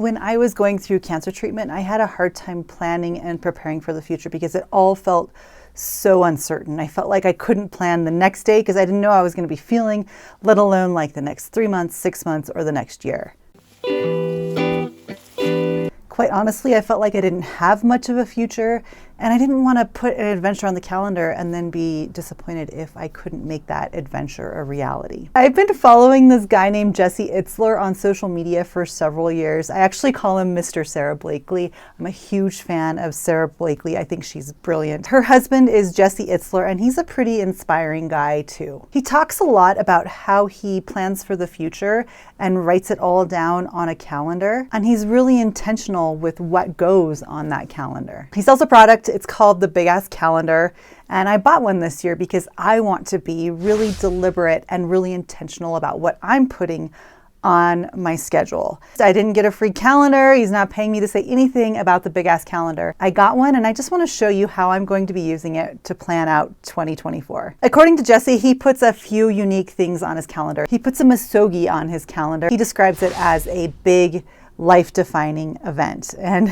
When I was going through cancer treatment, I had a hard time planning and preparing for the future because it all felt so uncertain. I felt like I couldn't plan the next day because I didn't know how I was going to be feeling, let alone like the next 3 months, 6 months, or the next year. Quite honestly, I felt like I didn't have much of a future, and I didn't want to put an adventure on the calendar and then be disappointed if I couldn't make that adventure a reality. I've been following this guy named Jesse Itzler on social media for several years. I actually call him Mr. Sarah Blakely. I'm a huge fan of Sarah Blakely. I think she's brilliant. Her husband is Jesse Itzler, and he's a pretty inspiring guy too. He talks a lot about how he plans for the future and writes it all down on a calendar, and he's really intentional with what goes on that calendar. He sells a product. It's called the Big Ass Calendar, and I bought one this year because I want to be really deliberate and really intentional about what I'm putting on my schedule. I didn't get a free calendar. He's not paying me to say anything about the Big Ass Calendar. I got one, and I just want to show you how I'm going to be using it to plan out 2024. According to Jesse, he puts a few unique things on his calendar. He puts a misogi on his calendar. He describes it as a big life-defining event. And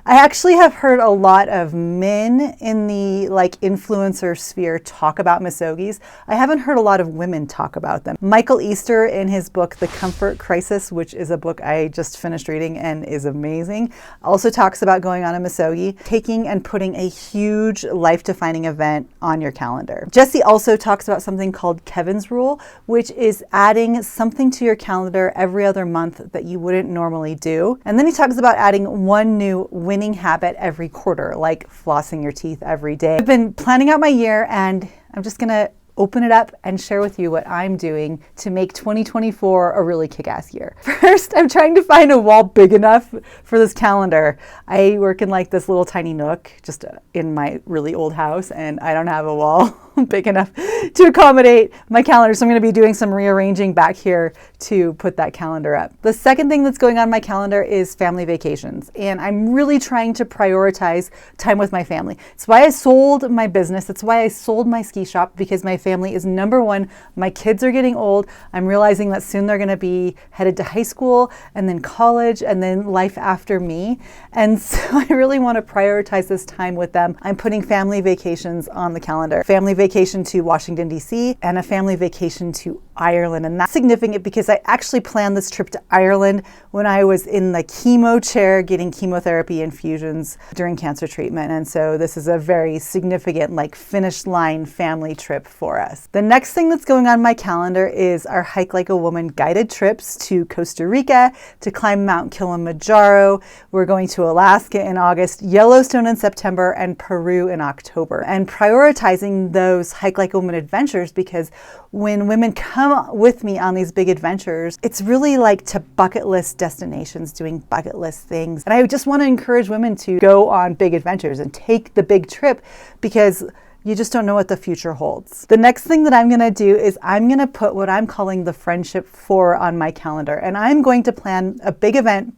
I actually have heard a lot of men in the influencer sphere talk about misogis. I haven't heard a lot of women talk about them. Michael Easter, in his book, The Comfort Crisis, which is a book I just finished reading and is amazing, also talks about going on a misogi, taking and putting a huge life-defining event on your calendar. Jesse also talks about something called Kevin's Rule, which is adding something to your calendar every other month that you wouldn't normally do. And then he talks about adding one new winning habit every quarter, like flossing your teeth every day. I've been planning out my year, and I'm just gonna open it up and share with you what I'm doing to make 2024 a really kick-ass year. First, I'm trying to find a wall big enough for this calendar. I work in this little tiny nook just in my really old house, and I don't have a wall big enough to accommodate my calendar. So I'm going to be doing some rearranging back here to put that calendar up. The second thing that's going on my calendar is family vacations. And I'm really trying to prioritize time with my family. It's why I sold my business. It's why I sold my ski shop, because my family is number one. My kids are getting old. I'm realizing that soon they're going to be headed to high school and then college and then life after me. And so I really want to prioritize this time with them. I'm putting family vacations on the calendar. Family vacation to Washington, D.C. and a family vacation to Ireland. And that's significant because I actually planned this trip to Ireland when I was in the chemo chair getting chemotherapy infusions during cancer treatment. And so this is a very significant finish line family trip for us. The next thing that's going on my calendar is our Hike Like a Woman guided trips to Costa Rica to climb Mount Kilimanjaro. We're going to Alaska in August, Yellowstone in September, and Peru in October. And prioritizing those Hike Like a Woman adventures, because when women come with me on these big adventures, it's really to bucket list destinations, doing bucket list things. And I just want to encourage women to go on big adventures and take the big trip, because you just don't know what the future holds. The next thing that I'm going to do is I'm going to put what I'm calling the Friendship 4 on my calendar. And I'm going to plan a big event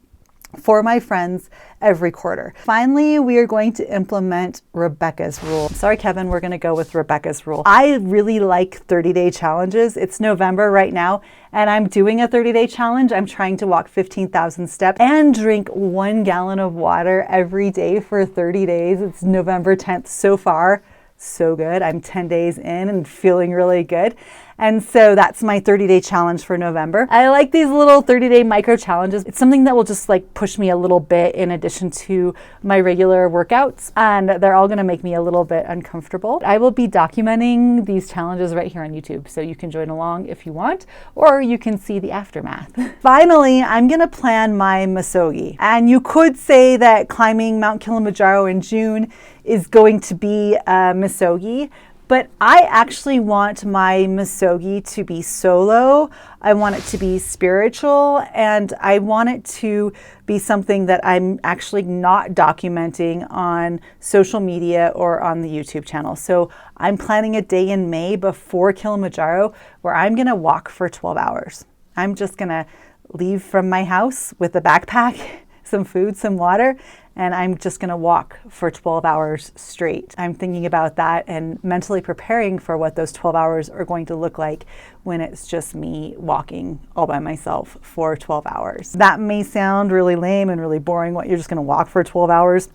for my friends every quarter. Finally, we are going to implement Rebecca's Rule. Sorry, Kevin, we're going to go with Rebecca's Rule. I really like 30-day challenges. It's November right now, and I'm doing a 30-day challenge. I'm trying to walk 15,000 steps and drink 1 gallon of water every day for 30 days. It's November 10th so far. So good. I'm 10 days in and feeling really good. And so that's my 30-day challenge for November. I like these little 30-day micro challenges. It's something that will just push me a little bit in addition to my regular workouts. And they're all gonna make me a little bit uncomfortable. I will be documenting these challenges right here on YouTube. So you can join along if you want, or you can see the aftermath. Finally, I'm gonna plan my misogi. And you could say that climbing Mount Kilimanjaro in June is going to be a misogi, but I actually want my misogi to be solo. I want it to be spiritual, and I want it to be something that I'm actually not documenting on social media or on the YouTube channel. So I'm planning a day in May before Kilimanjaro where I'm gonna walk for 12 hours. I'm just gonna leave from my house with a backpack, some food, some water, and I'm just going to walk for 12 hours straight. I'm thinking about that and mentally preparing for what those 12 hours are going to look like when it's just me walking all by myself for 12 hours. That may sound really lame and really boring, what you're just going to walk for 12 hours.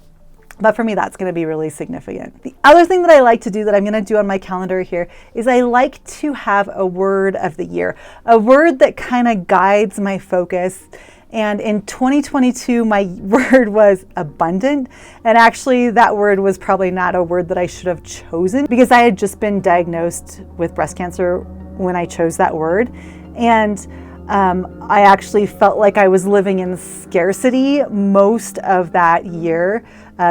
But for me, that's going to be really significant. The other thing that I like to do that I'm going to do on my calendar here is I like to have a word of the year, a word that kind of guides my focus. And in 2022, my word was abundant. And actually, that word was probably not a word that I should have chosen because I had just been diagnosed with breast cancer when I chose that word. And I actually felt like I was living in scarcity most of that year,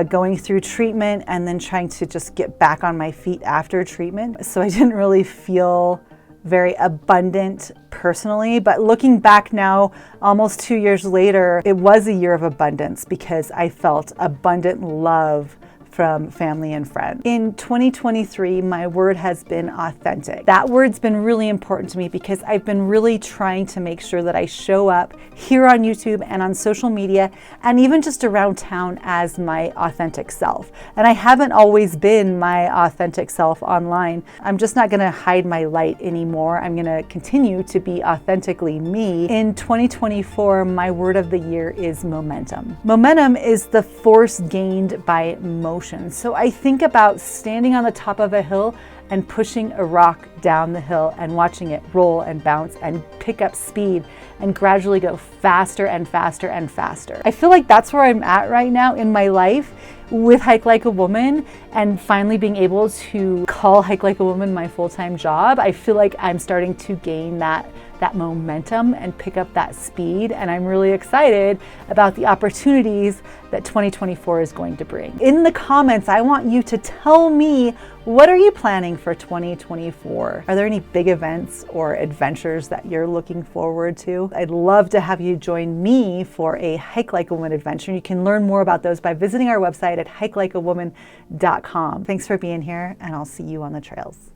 going through treatment and then trying to just get back on my feet after treatment. So I didn't really feel very abundant personally, but looking back now, almost 2 years later, it was a year of abundance because I felt abundant love from family and friends. In 2023, my word has been authentic. That word's been really important to me because I've been really trying to make sure that I show up here on YouTube and on social media and even just around town as my authentic self. And I haven't always been my authentic self online. I'm just not gonna hide my light anymore. I'm gonna continue to be authentically me. In 2024, my word of the year is momentum. Momentum is the force gained by motion. So I think about standing on the top of a hill and pushing a rock down the hill and watching it roll and bounce and pick up speed and gradually go faster and faster and faster. I feel like that's where I'm at right now in my life with Hike Like a Woman and finally being able to call Hike Like a Woman my full-time job. I feel like I'm starting to gain that momentum and pick up that speed, and I'm really excited about the opportunities that 2024 is going to bring. In the comments, I want you to tell me, what are you planning for 2024? Are there any big events or adventures that you're looking forward to? I'd love to have you join me for a Hike Like a Woman adventure. You can learn more about those by visiting our website at hikelikeawoman.com. Thanks for being here, and I'll see you on the trails.